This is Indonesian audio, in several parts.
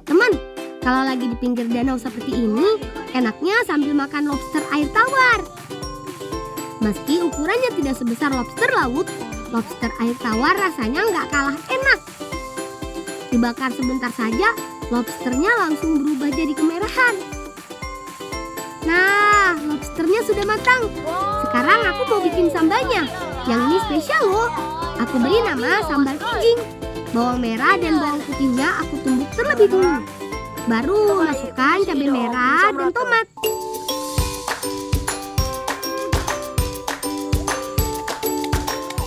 Teman, kalau lagi di pinggir danau seperti ini, enaknya sambil makan lobster air tawar. Meski ukurannya tidak sebesar lobster laut, lobster air tawar rasanya nggak kalah enak. Dibakar sebentar saja, lobsternya langsung berubah jadi kemerahan. Nah, lobsternya sudah matang. Sekarang aku mau bikin sambalnya. Yang ini spesial loh. Aku beri nama sambal kijing. Bawang merah dan bawang putihnya aku tumbuk terlebih dulu. Baru masukkan cabai merah dan tomat.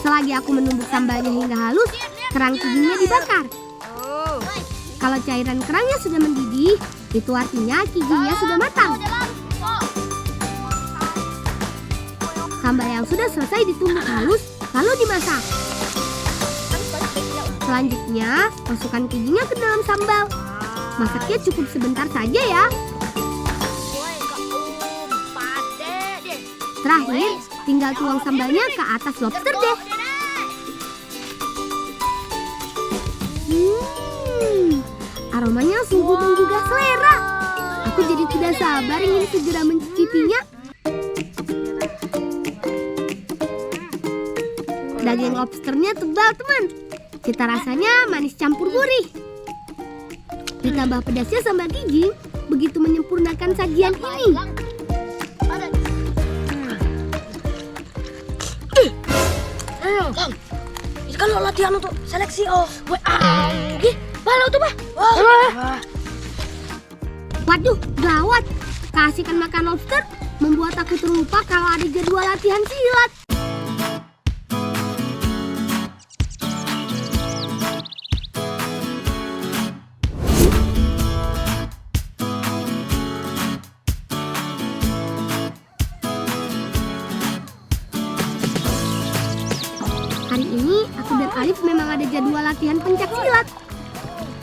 Selagi aku menumbuk sambalnya hingga halus, kerang kijingnya dibakar. Kalau cairan kerangnya sudah mendidih, itu artinya kijingnya sudah matang. Sambal yang sudah selesai ditumbuk halus, lalu dimasak. Selanjutnya, masukkan kijingnya ke dalam sambal. Masaknya cukup sebentar saja ya. Terakhir, tinggal tuang sambalnya ke atas lobster deh. Aromanya sungguh menggugah selera. Aku jadi tidak sabar ingin segera mencicipinya. Daging lobsternya tebal teman. Cita rasanya manis campur gurih. Ditambah pedasnya sambal kijing, begitu menyempurnakan sajian ini. Bang, ini kan lo latihan untuk seleksi WA. Balau tuh, Pak. Waduh, gawat. Kasihkan makan lobster membuat aku terlupa kalau ada jadwal latihan silat. Hari ini aku dan Alif memang ada jadwal latihan pencak silat.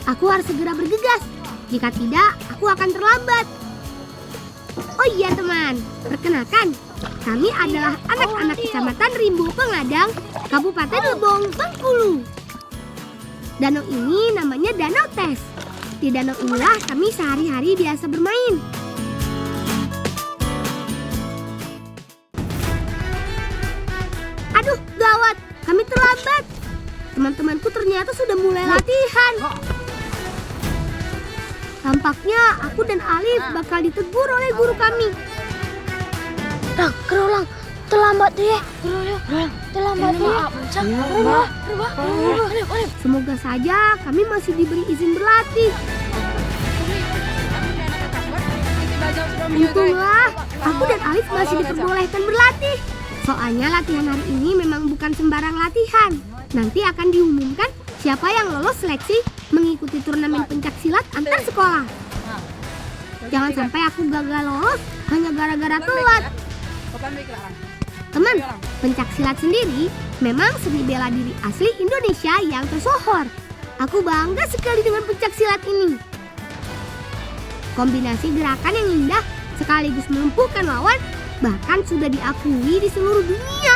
Aku harus segera bergegas. Jika tidak, aku akan terlambat. Oh iya teman, perkenalkan, kami adalah anak-anak Kecamatan Rimbo Pengadang, Kabupaten Lebong, Bengkulu. Danau ini namanya Danau Tes. Di danau inilah kami sehari-hari biasa bermain. Aduh, gawat, kami terlambat. Teman-temanku ternyata sudah mulai latihan. Tampaknya aku dan Alif bakal ditegur oleh guru kami. Kerulang, terlambat deh. Terlambat deh. Semoga saja kami masih diberi izin berlatih. Untunglah, aku dan Alif masih diperbolehkan berlatih. Soalnya latihan hari ini memang bukan sembarang latihan. Nanti akan diumumkan siapa yang lolos seleksi mengikuti turnamen pencak silat antar sekolah. Jangan sampai aku gagal lolos hanya gara-gara telat. Teman, pencak silat sendiri memang seni bela diri asli Indonesia yang tersohor. Aku bangga sekali dengan pencak silat ini. Kombinasi gerakan yang indah sekaligus melumpuhkan lawan bahkan sudah diakui di seluruh dunia.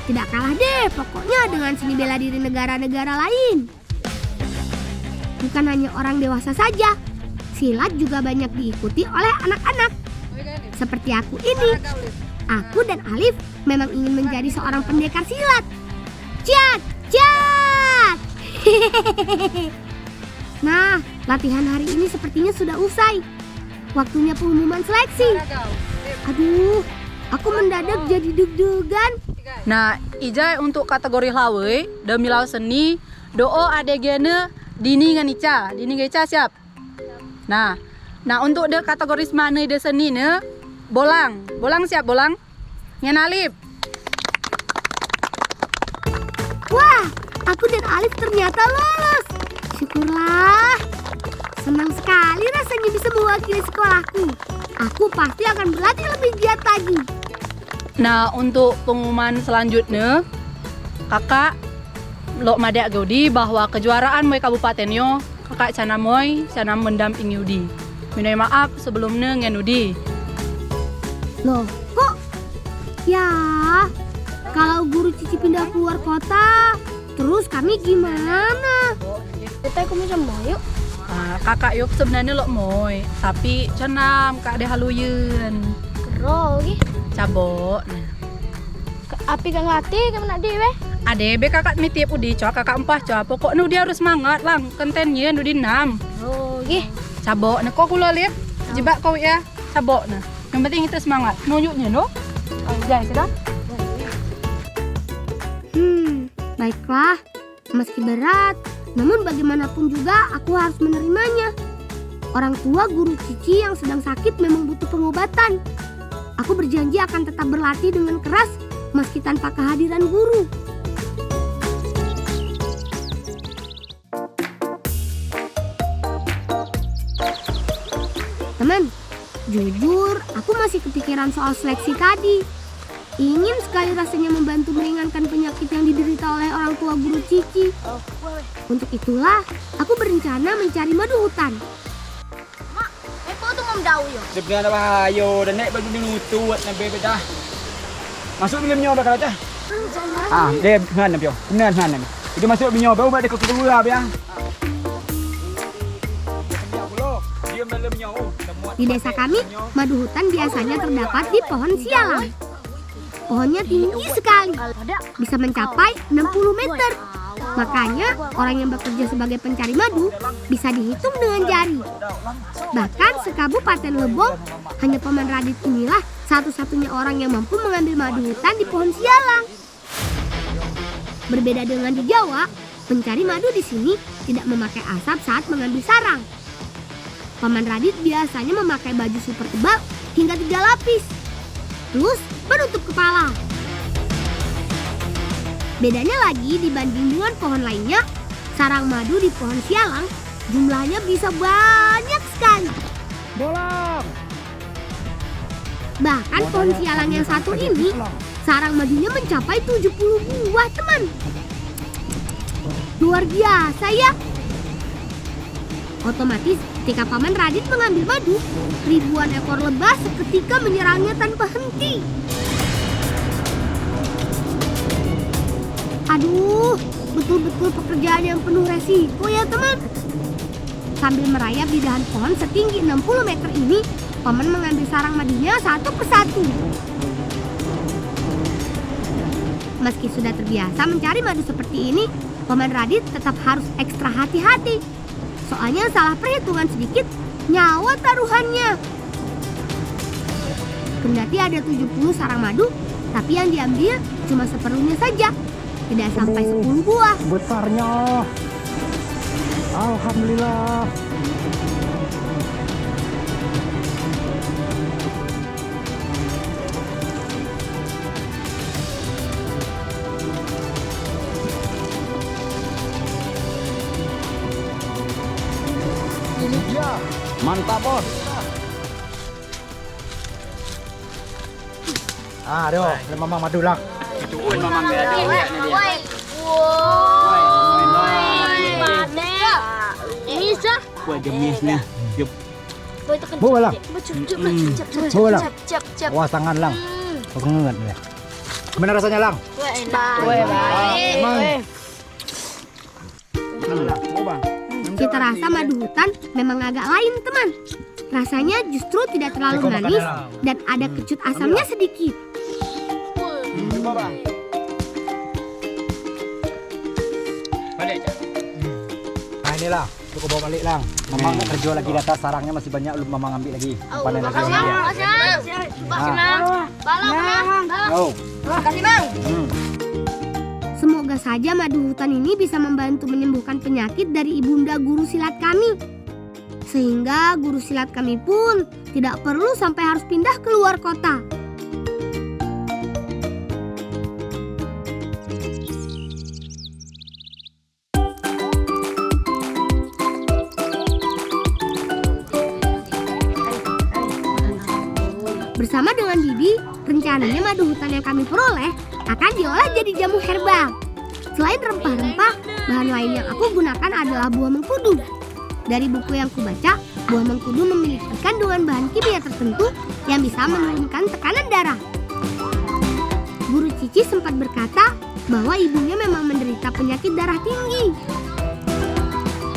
Tidak kalah deh pokoknya dengan seni bela diri negara-negara lain. Bukan hanya orang dewasa saja, silat juga banyak diikuti oleh anak-anak. Seperti aku ini. Aku dan Alif memang ingin menjadi seorang pendekar silat. Ciat, ciat. Nah, latihan hari ini sepertinya sudah usai. Waktunya pengumuman seleksi. Aduh, aku mendadak jadi deg-degan. Nah, Ijai untuk kategori lawe, demi lau seni, doo adegene Dini dengan Ica. Dini dengan Ica siap. Nah untuk de kategori mana de seni ne, bolang siap bolang. Ngen Alif. Wah, aku dan Alif ternyata lolos. Syukurlah. Senang sekali rasanya bisa mewakili sekolahku. Aku pasti akan berlatih lebih giat lagi. Nah, untuk pengumuman selanjutnya, kakak lo madek gaudi bahwa kejuaraan moy kabupatennya kakak canam mendampingi Udi. Minta maaf sebelumnya ngen Udi. Loh, kok? Ya, kalau guru Cici pindah keluar kota, Terus kami gimana? Kita aku macam yuk. Kakak yuk sebenarnya lo moy, tapi cenam kak ada haluyun. Kero lagi. Cabok. Api kang latih kamu nak dewe. Ade be kakak mi tiap udi cok kakak empah cok. Pokoknya dia harus semangat lang. Kontennya nu dinam. Oh, gih. Cabok. Nah kok kulo lihat jebak kau ya. Cabok nah. Yang penting kita semangat. Nunjuknya no. Jangan sudah. Baiklah. Meski berat, namun bagaimanapun juga aku harus menerimanya. Orang tua guru Cici yang sedang sakit memang butuh pengobatan. Aku berjanji akan tetap berlatih dengan keras meski tanpa kehadiran guru. Teman, jujur aku masih kepikiran soal seleksi tadi. Ingin sekali rasanya membantu meringankan penyakit yang diderita oleh orang tua guru Cici. Untuk itulah, aku berencana mencari madu hutan. Mak, kau tu ngom daun yo. Sebenarnya bahaya dan naik baju ni nutut nak bedah. Masuk dalam nyoba kalau dah. Dia mana pio? Benar mana? Itu masuk nyoba baru ada keluar ya. Di desa kami, madu hutan biasanya terdapat di pohon sialang. Pohonnya tinggi sekali, bisa mencapai 60 meter. Makanya orang yang bekerja sebagai pencari madu bisa dihitung dengan jari. Bahkan sekabupaten Lebong, hanya Paman Radit inilah satu-satunya orang yang mampu mengambil madu hutan di pohon sialang. Berbeda dengan di Jawa, pencari madu di sini tidak memakai asap saat mengambil sarang. Paman Radit biasanya memakai baju super tebal hingga 3 lapis. Terus menutup kepala. Bedanya lagi dibanding dengan pohon lainnya, sarang madu di pohon sialang jumlahnya bisa banyak sekali. Bolang. Bahkan pohon sialang yang satu ini, sarang madunya mencapai 70 buah, teman. Luar biasa ya. Otomatis ketika Paman Radit mengambil madu, ribuan ekor lebah seketika menyerangnya tanpa henti. Aduh, betul-betul pekerjaan yang penuh resiko ya teman. Sambil merayap di dahan pohon setinggi 60 meter ini, Paman mengambil sarang madunya satu persatu. Meski sudah terbiasa mencari madu seperti ini, Paman Radit tetap harus ekstra hati-hati. Soalnya salah perhitungan sedikit, nyawa taruhannya. Kendati ada 70 sarang madu, tapi yang diambil cuma seperlunya saja. Tidak sampai 10 buah. Besarnya. Alhamdulillah. Mantap bos. Aduh, memang madu lah. Itu memang dia. Bisa. Buat jemisnya. Yuk. Bola. Bola. Wah, tangan lang. Pengen ya. Gimana rasanya lang? Baik. Cita rasa madu hutan memang agak lain teman. Rasanya justru tidak terlalu manis dan ada kecut asamnya sedikit. Balik. Nah inilah, cukup bawa balik lang. Memang kerja lagi di atas, sarangnya masih banyak, belum memang ambil lagi. Panen lagi sama dia. Makasih, Bang. Semoga saja madu hutan ini bisa membantu menyembuhkan penyakit dari ibunda guru silat kami. Sehingga guru silat kami pun tidak perlu sampai harus pindah ke luar kota. Bersama dengan Didi, rencananya madu hutan yang kami peroleh akan diolah jadi jamu herbal. Selain rempah-rempah, bahan lain yang aku gunakan adalah buah mengkudu. Dari buku yang kubaca, buah mengkudu memiliki kandungan bahan kimia tertentu yang bisa menurunkan tekanan darah. Guru Cici sempat berkata bahwa ibunya memang menderita penyakit darah tinggi.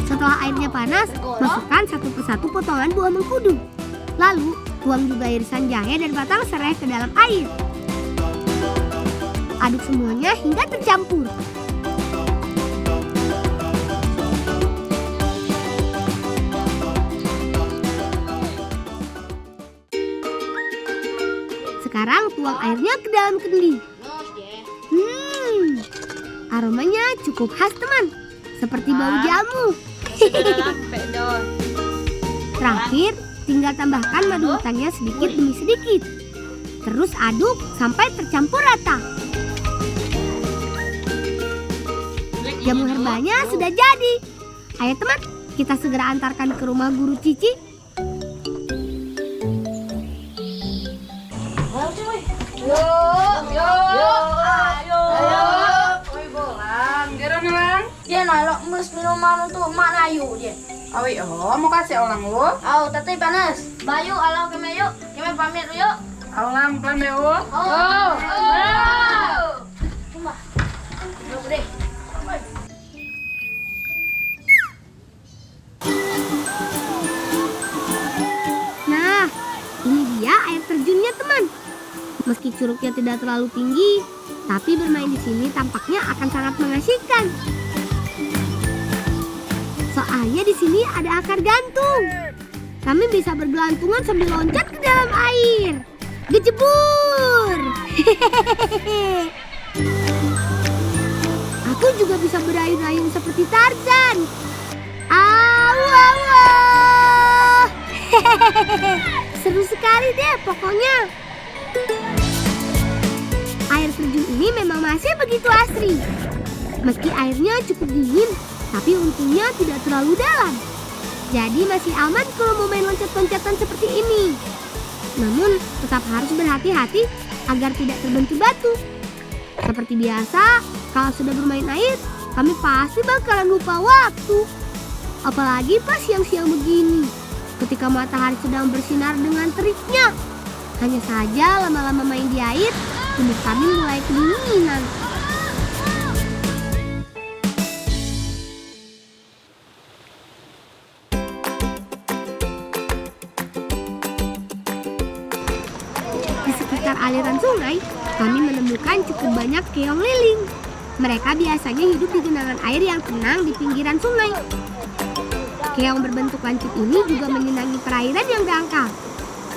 Setelah airnya panas, masukkan satu persatu potongan buah mengkudu. Lalu, tuang juga irisan jahe dan batang serai ke dalam air. Aduk semuanya hingga tercampur. Sekarang tuang airnya ke dalam kendi. Aromanya cukup khas teman, seperti bau jamu. Terakhir, tinggal tambahkan madu hutannya sedikit demi sedikit. Terus aduk sampai tercampur rata. Jamu herbalnya sudah jadi. Ayo teman, kita segera antarkan ke rumah Guru Cici. Dia nolak mes minuman untuk mana ayu dia. Awi, mau kasih orang lu? Au, tati panas. Bayu, alau keme yuk. Keme pamit yuk. Orang plan meu. Oh. Cuma. Yuk deh. Nah, ini dia air terjunnya teman. Meski curugnya tidak terlalu tinggi, tapi bermain di sini tampaknya akan sangat mengasihkan. Soalnya di sini ada akar gantung. Kami bisa bergelantungan sambil loncat ke dalam air. Gejebur. Aku juga bisa berayun-ayun seperti Tarzan. Seru sekali deh pokoknya. Air terjun ini memang masih begitu asri. Meski airnya cukup dingin, tapi untungnya tidak terlalu dalam. Jadi masih aman kalau mau main loncat-loncatan seperti ini. Namun tetap harus berhati-hati agar tidak terbentur batu. Seperti biasa, kalau sudah bermain air, kami pasti bakalan lupa waktu. Apalagi pas siang-siang begini, ketika matahari sedang bersinar dengan teriknya. Hanya saja lama-lama main di air, tubuh kami mulai kedinginan. Di sekitar aliran sungai, kami menemukan cukup banyak keong liling. Mereka biasanya hidup di genangan air yang tenang di pinggiran sungai. Keong berbentuk lancip ini juga menyenangi perairan yang dangkal.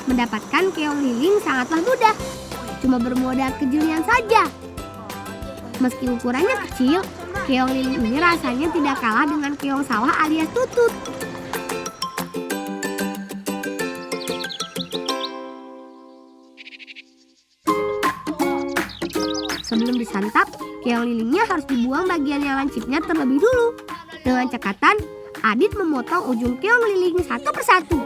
Mendapatkan keong liling sangatlah mudah, cuma bermodal kejelian saja. Meski ukurannya kecil, keong liling ini rasanya tidak kalah dengan keong sawah alias tutut. Sebelum disantap, keong lilingnya harus dibuang bagian yang lancipnya terlebih dulu. Dengan cekatan, Adit memotong ujung keong liling satu persatu.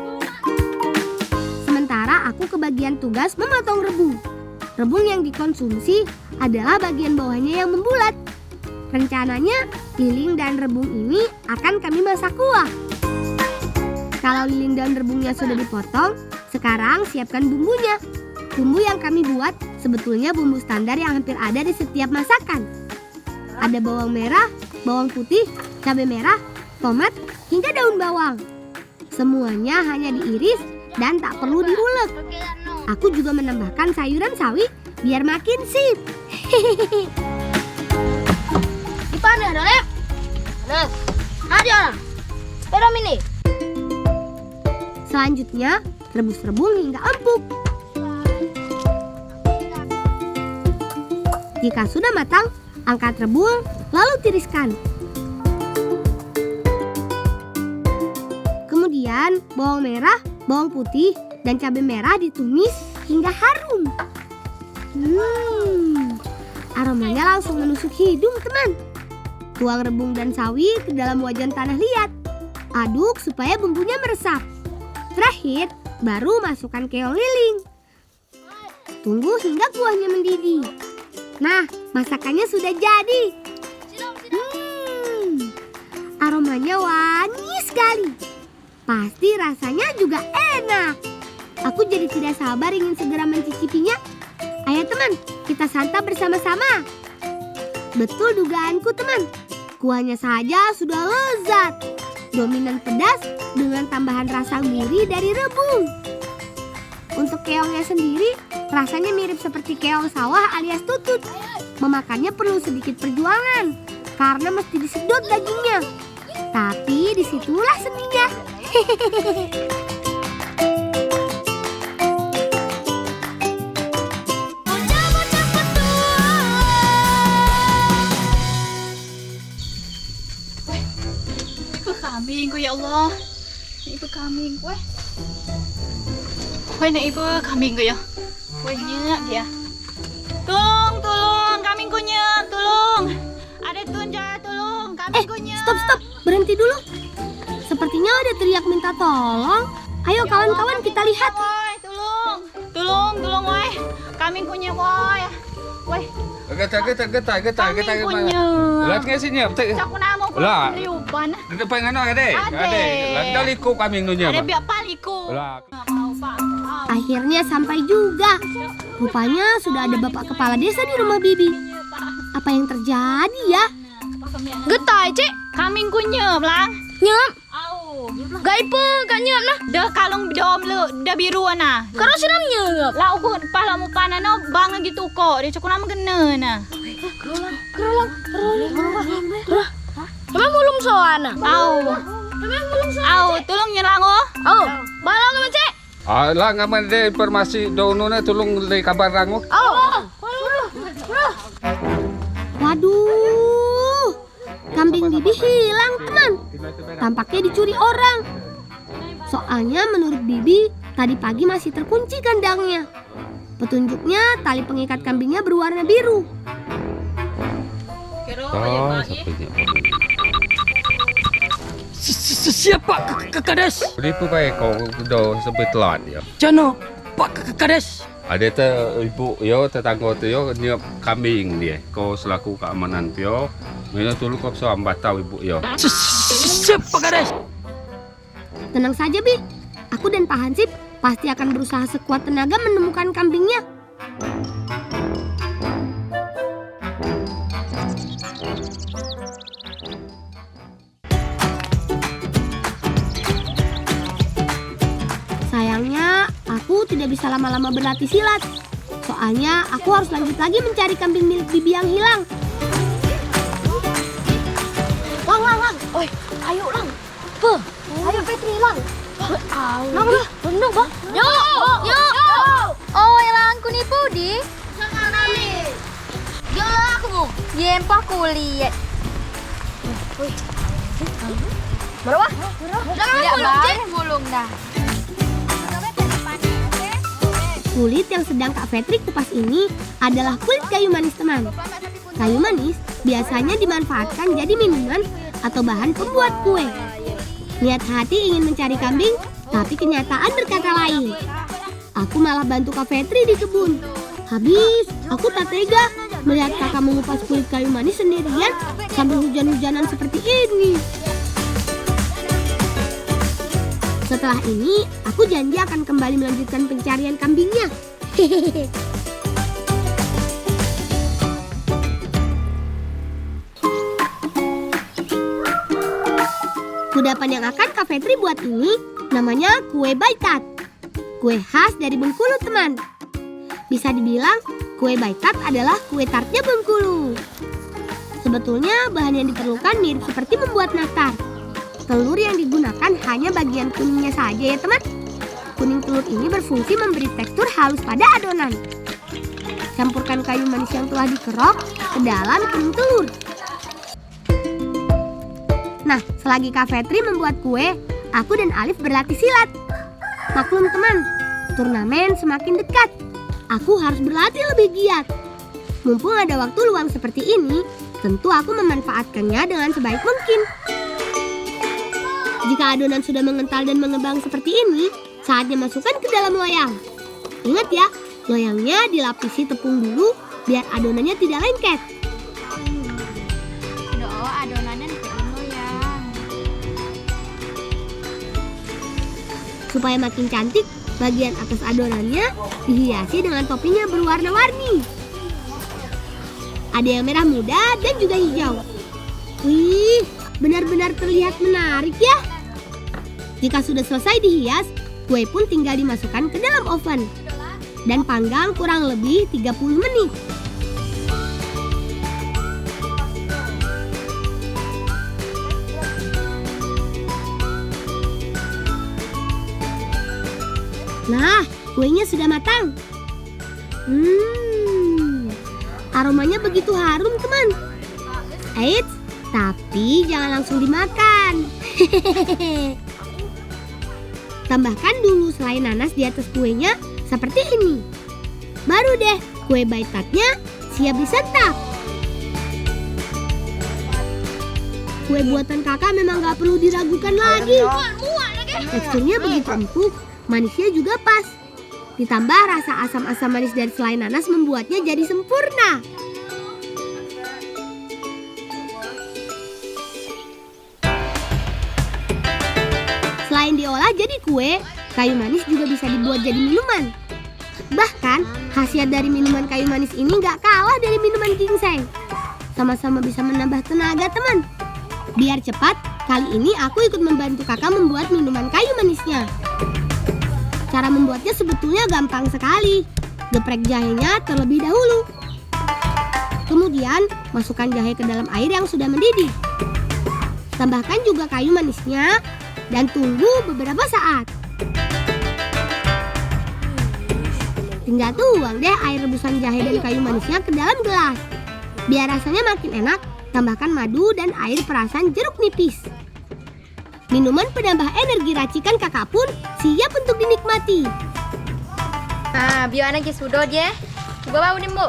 Sementara aku kebagian tugas memotong rebung. Rebung yang dikonsumsi adalah bagian bawahnya yang membulat. Rencananya, liling dan rebung ini akan kami masak kuah. Kalau liling dan rebungnya sudah dipotong, sekarang siapkan bumbunya. Bumbu yang kami buat sebetulnya bumbu standar yang hampir ada di setiap masakan. Ada bawang merah, bawang putih, cabai merah, tomat, hingga daun bawang. Semuanya hanya diiris dan tak perlu diulek. Aku juga menambahkan sayuran sawi biar makin sip. Gimana, Dolep? Panas. Ada. Pero mini. Selanjutnya, rebus rebung hingga empuk. Jika sudah matang, angkat rebung lalu tiriskan. Kemudian bawang merah, bawang putih, dan cabai merah ditumis hingga harum. Aromanya langsung menusuk hidung teman. Tuang rebung dan sawi ke dalam wajan tanah liat. Aduk supaya bumbunya meresap. Terakhir, baru masukkan keong liling. Tunggu hingga kuahnya mendidih. Nah, masakannya sudah jadi. Aromanya wangi sekali. Pasti rasanya juga enak. Aku jadi tidak sabar ingin segera mencicipinya. Ayo teman. teman, kita santap bersama-sama. Betul dugaanku teman, kuahnya saja sudah lezat. Dominan pedas dengan tambahan rasa gurih dari rebung. Untuk keongnya sendiri, rasanya mirip seperti keong sawah alias tutut. Memakannya perlu sedikit perjuangan, karena mesti disedot dagingnya. Tapi disitulah seninya. Kambing ku ya Allah. Ibu kambing ku. Woi, ibu kambing ku ya. Woi, nyak dia. Tolong, kambing ku nyak, tolong. Ada tunja, tolong, kambing ku nyak. Stop, berhenti dulu. Sepertinya ada teriak minta tolong. Ayo kawan-kawan kita lihat. Woi, tolong, woi. Kambing ku nyak, woi. Woi, Getai. kambing ku nyak. Lah tengah sini betul. Caku nama ku Lah. liupan. Depan ngano ade? Ade. Lah daliku kami nunya. Ada biak paliku. Lah. Mau Pak. Akhirnya sampai juga. Rupanya sudah ada bapak kepala desa di rumah Bibi. Apa yang terjadi ya? Getai, Cik. Kambing ku nyep lang. Nyep. Au. Gaipa gak nyep nah. Dah kalung dom lu, dah biru na. Karo siram nyep. Lah aku pala mu pana no bang gitu kok. Dia cukup nama kena na. Kerolang. Emang belum soana. Au, tolong nyelang oh. Oh, balang sama Cik. Lah ngaman de informasi doununa tolong le kabar rangu. Oh. Waduh, kambing Bibi hilang teman. Tampaknya dicuri orang. Soalnya menurut Bibi, tadi pagi masih terkunci kandangnya. Petunjuknya tali pengikat kambingnya berwarna biru. Oh, sepertinya. Siapa Kades? Ribu baik kau do sampai telan ya. Jano, Pak Kades. Ada ibu yo tetangga tu yo niap kambing dia. Kau selaku keamanan pio. Mina tulu kau so ambat tahu ibu yo. Siapa Kades? Tenang saja Bi, aku dan Pak Hansip pasti akan berusaha sekuat tenaga menemukan kambingnya. Sayangnya, aku tidak bisa lama-lama berlatih silat. Soalnya, aku harus lanjut lagi mencari kambing milik Bibi yang hilang. Lang. Oi, ayo lang. Ayo Petri lang. Lang lah, bener bah. Yo. Oh, lang ku ni Pudi. Yo lah aku mau. Yempa kuliah. Berapa? Tidak baik bulung dah. Kulit yang sedang Kak Fetri kupas ini adalah kulit kayu manis teman. Kayu manis biasanya dimanfaatkan jadi minuman atau bahan pembuat kue. Niat hati ingin mencari kambing, tapi kenyataan berkata lain. Aku malah bantu Kak Fetri di kebun. Habis, aku tak tega melihat kakak mengupas kulit kayu manis sendirian sambil hujan-hujanan seperti ini. Setelah ini, aku janji akan kembali melanjutkan pencarian kambingnya. Hehehe. Kudapan yang akan Kak Fetri buat ini namanya kue baitat. Kue khas dari Bengkulu teman. Bisa dibilang kue baitat adalah kue tartnya Bengkulu. Sebetulnya bahan yang diperlukan mirip seperti membuat nastar. Telur yang digunakan hanya bagian kuningnya saja ya teman. Kuning telur ini berfungsi memberi tekstur halus pada adonan. Campurkan kayu manis yang telah dikerok ke dalam kuning telur. Nah, selagi Kak Fetri membuat kue, aku dan Alif berlatih silat. Maklum teman, turnamen semakin dekat. Aku harus berlatih lebih giat. Mumpung ada waktu luang seperti ini, tentu aku memanfaatkannya dengan sebaik mungkin. Jika adonan sudah mengental dan mengembang seperti ini, saatnya masukkan ke dalam loyang. Ingat ya, loyangnya dilapisi tepung dulu biar adonannya tidak lengket. Adonannya dibikin loyang. Supaya makin cantik, Bagian atas adonannya dihiasi dengan topping yang berwarna-warni. Ada yang merah muda dan juga hijau. Wih, benar-benar terlihat menarik ya. Jika sudah selesai dihias, kue pun tinggal dimasukkan ke dalam oven dan panggang kurang lebih 30 menit. Nah, kuenya sudah matang. Aromanya begitu harum, teman. Eits, tapi jangan langsung dimakan. Tambahkan dulu selai nanas di atas kuenya seperti ini. Baru deh, kue baitatnya siap disantap. Kue buatan kakak memang gak perlu diragukan lagi. Teksturnya begitu empuk, manisnya juga pas. Ditambah rasa asam-asam manis dari selai nanas membuatnya jadi sempurna. Selain diolah jadi kue, kayu manis juga bisa dibuat jadi minuman. Bahkan, khasiat dari minuman kayu manis ini gak kalah dari minuman ginseng. Sama-sama bisa menambah tenaga, teman. Biar cepat, kali ini aku ikut membantu kakak membuat minuman kayu manisnya. Cara membuatnya sebetulnya gampang sekali. Geprek jahenya terlebih dahulu. Kemudian, masukkan jahe ke dalam air yang sudah mendidih. Tambahkan juga kayu manisnya dan tunggu beberapa saat. Tinggal tuang deh air rebusan jahe dan kayu manisnya ke dalam gelas. Biar rasanya makin enak, tambahkan madu dan air perasan jeruk nipis. Minuman penambah energi racikan kakak pun siap untuk dinikmati. Nah, biar anak sudah je. Coba bau nih, Bu.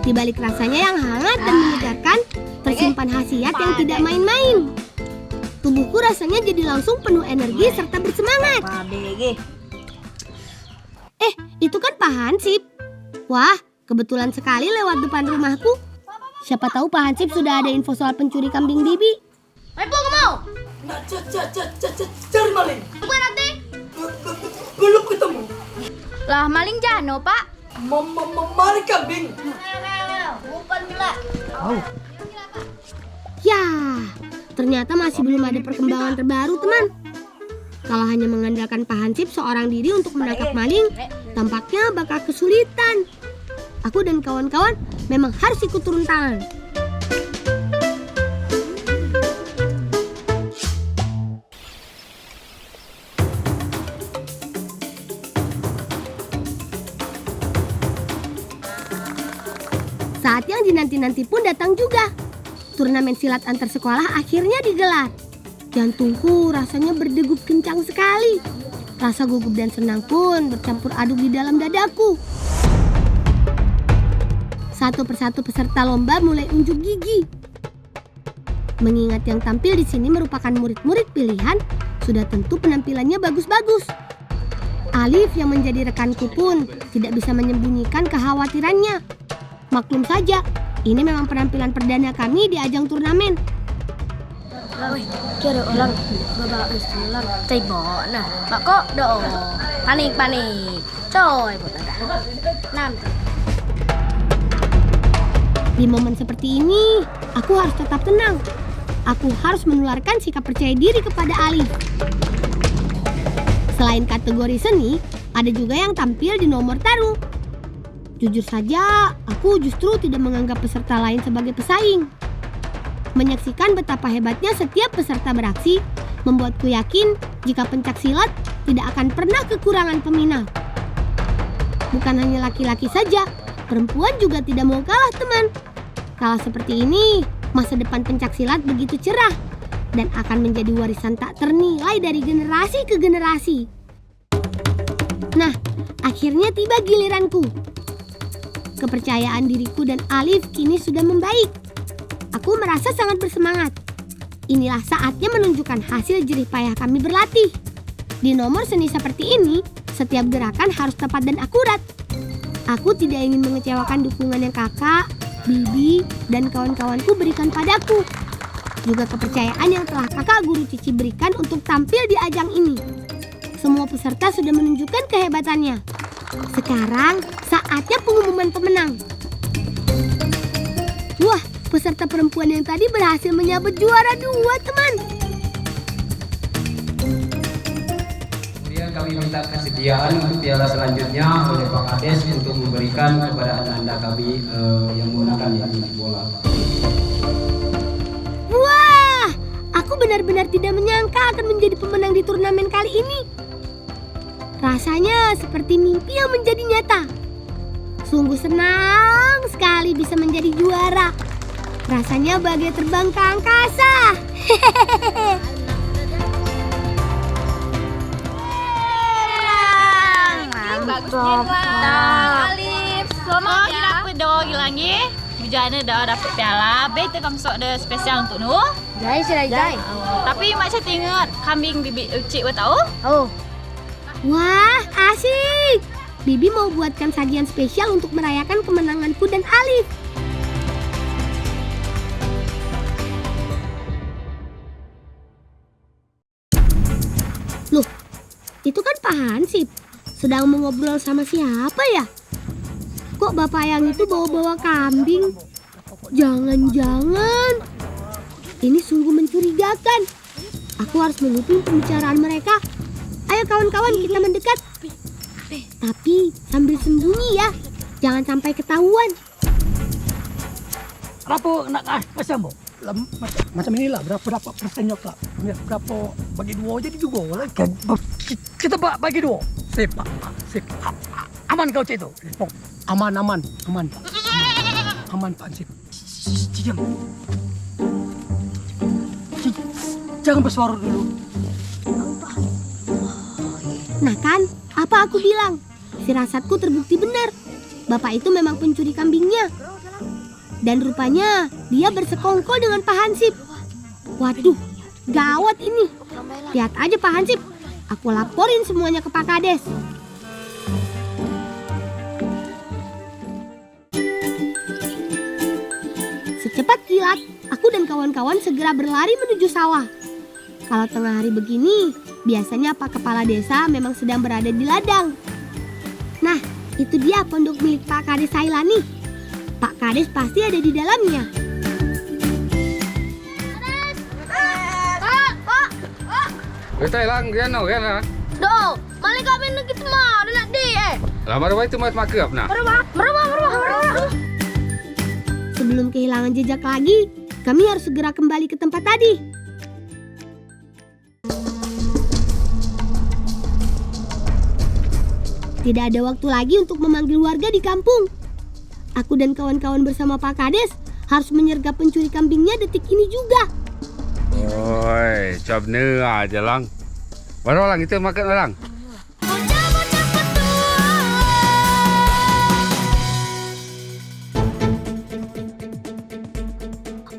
Di balik rasanya yang hangat dan menyegarkan, tersimpan khasiat yang tidak main-main. Tubuhku rasanya jadi langsung penuh energi serta bersemangat. Itu kan Pak Hansip. Wah, kebetulan sekali lewat depan rumahku. Siapa tahu Pak Hansip sudah ada info soal pencuri kambing bibi. Ayo, kamu. Cari maling. Tunggu nanti. Belum ketemu. Lah, maling jano, Pak. Maling kambing. Bukan gila. Ya, ternyata masih belum ada perkembangan terbaru, teman. Kalau hanya mengandalkan Pak Hansip seorang diri untuk menangkap maling, tampaknya bakal kesulitan. Aku dan kawan-kawan memang harus ikut turun tangan. Saat yang dinanti-nanti pun datang juga. Turnamen silat antar sekolah akhirnya digelar. Jantungku rasanya berdegup kencang sekali. Rasa gugup dan senang pun bercampur aduk di dalam dadaku. Satu persatu peserta lomba mulai unjuk gigi. Mengingat yang tampil di sini merupakan murid-murid pilihan, sudah tentu penampilannya bagus-bagus. Alif yang menjadi rekanku pun tidak bisa menyembunyikan kekhawatirannya. Maklum saja, ini memang penampilan perdana kami di ajang turnamen. Kira orang bawa Islam tembok nah. Mak kok do. Panik. Coy, nanti. Di momen seperti ini, aku harus tetap tenang. Aku harus menularkan sikap percaya diri kepada Alif. Selain kategori seni, ada juga yang tampil di nomor taruh. Jujur saja, aku justru tidak menganggap peserta lain sebagai pesaing. Menyaksikan betapa hebatnya setiap peserta beraksi, membuatku yakin jika pencak silat tidak akan pernah kekurangan peminat. Bukan hanya laki-laki saja, perempuan juga tidak mau kalah, teman. Kalau seperti ini, masa depan pencak silat begitu cerah dan akan menjadi warisan tak ternilai dari generasi ke generasi. Nah, akhirnya tiba giliranku. Kepercayaan diriku dan Alif kini sudah membaik. Aku merasa sangat bersemangat. Inilah saatnya menunjukkan hasil jerih payah kami berlatih. Di nomor seni seperti ini, setiap gerakan harus tepat dan akurat. Aku tidak ingin mengecewakan dukungan yang kakak, bibi, dan kawan-kawanku berikan padaku. juga kepercayaan yang telah kakak guru Cici berikan untuk tampil di ajang ini. Semua peserta sudah menunjukkan kehebatannya. Sekarang saatnya pengumuman pemenang. Wah, peserta perempuan yang tadi berhasil menyabet juara 2, teman. Kemudian kami minta kesediaan untuk piala selanjutnya oleh Pak Kades untuk memberikan kepada anak-anak kami yang menggunakan bola. Wah, aku benar-benar tidak menyangka akan menjadi pemenang di turnamen kali ini. Rasanya seperti mimpi yang menjadi nyata. Sungguh senang sekali bisa menjadi juara. Rasanya bagai terbang ke angkasa. Bagus Jiran. Alif, selamat ya. Dapat dah hilangi. Bujana dah dapat piala. Beta kangsok dah spesial untuk nu. Jai. Tapi mak saya tengok kambing bibit ucik wa tahu? Oh, Wah, asik. Bibi mau buatkan sajian spesial untuk merayakan kemenanganku dan Alif. Loh, itu kan Pak Hansip. Sedang mengobrol sama siapa ya? Kok Bapak yang itu bawa-bawa kambing? Jangan-jangan ini sungguh mencurigakan. Aku harus mengikuti pembicaraan mereka. Ayo kawan-kawan, kita mendekat. Tapi sambil sembunyi ya, jangan sampai ketahuan. Berapa nak macam mo? Macam inilah berapa persennya kelak. Berapa bagi 2 jadi juga lah. Kita bagi 2. Sip. Aman kau cik tu. Aman Pak. Aman Pak Ansip. Diam. Jangan bersuara dulu. Nah kan, apa aku bilang? Firasatku terbukti benar. Bapak itu memang pencuri kambingnya. Dan rupanya dia bersekongkol dengan Pak Hansip. Waduh, gawat ini. Lihat aja Pak Hansip. Aku laporin semuanya ke Pak Kades. Secepat kilat, aku dan kawan-kawan segera berlari menuju sawah. Kalau tengah hari begini, biasanya Pak Kepala Desa memang sedang berada di ladang. Nah, itu dia pondok milik Pak Kades Sailani. Pak Kades pasti ada di dalamnya. Kita hilang kan kan. do. Malay kami nak kita mah, nak di Lah marwah itu mat mak apa nah? Merubah. Sebelum kehilangan jejak lagi, kami harus segera kembali ke tempat tadi. Tidak ada waktu lagi untuk memanggil warga di kampung. Aku dan kawan-kawan bersama Pak Kades harus menyergap pencuri kambingnya detik ini juga. Oi, coba ni aja lang. Baru lang itu makan orang.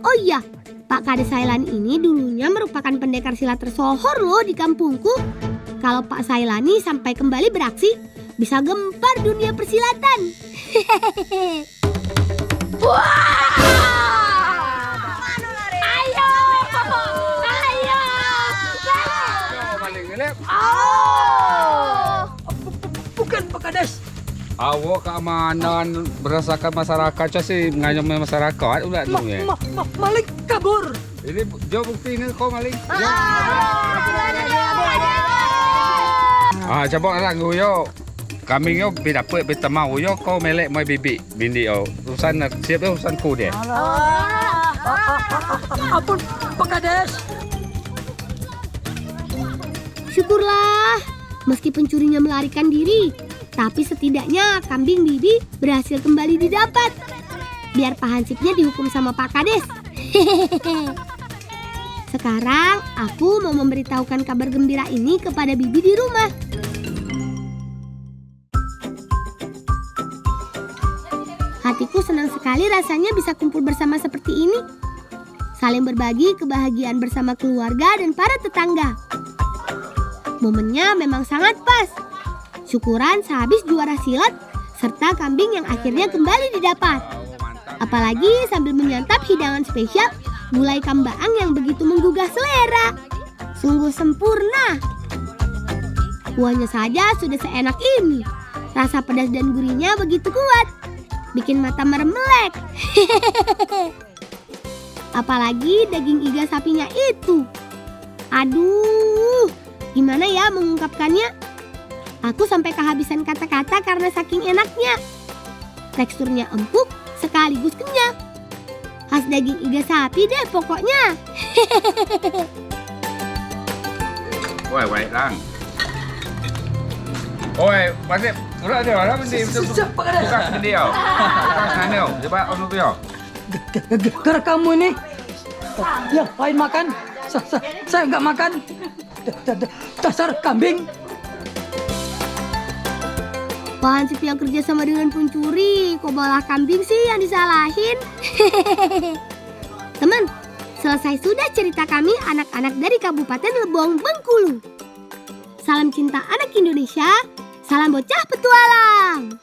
Oh iya, Pak Kades Sailani ini dulunya merupakan pendekar silat tersohor loh di kampungku. Kalau Pak Sailani sampai kembali beraksi, bisa gempar dunia persilatan. Bukan Pak Kades. Awak keamanan berdasarkan masyarakat sih nganyam masyarakat udah tu ya. Malik kabur. Ini jauh bukti ni kau maling. Coba orang yo. Kambing yo dapat bertemu yo kau melek mai bibi bindi yo. Urusan siap yo urusan ku dia. Ampun Pak Kades. Syukurlah, meski pencurinya melarikan diri, tapi setidaknya kambing Bibi berhasil kembali didapat. Biar Pak Hansipnya dihukum sama Pak Kades. Sekarang aku mau memberitahukan kabar gembira ini kepada Bibi di rumah. Hatiku senang sekali rasanya bisa kumpul bersama seperti ini. Saling berbagi kebahagiaan bersama keluarga dan para tetangga. Momennya memang sangat pas. Syukuran sehabis juara silat serta kambing yang akhirnya kembali didapat. Apalagi sambil menyantap hidangan spesial gulai kambaang yang begitu menggugah selera. Sungguh sempurna. Kuahnya saja sudah seenak ini. Rasa pedas dan gurihnya begitu kuat, bikin mata meremelek. Apalagi daging iga sapinya itu. Aduh, gimana ya mengungkapkannya? Aku sampai kehabisan kata-kata karena saking enaknya. Teksturnya empuk sekaligus kenyang. Khas daging iga sapi deh pokoknya. Woi, lang. Oi, pasip. Surat dia lah mesti Siap, Pak Kades. buka dia. Buka dia. Coba onu dia. Gara kamu ini. Yang lain makan, saya nggak makan. Dasar kambing. Apaan sih yang kerja sama dengan pencuri? Kok malah kambing sih yang disalahin? Teman, selesai sudah cerita kami anak-anak dari Kabupaten Lebong, Bengkulu. Salam cinta anak Indonesia, salam bocah petualang.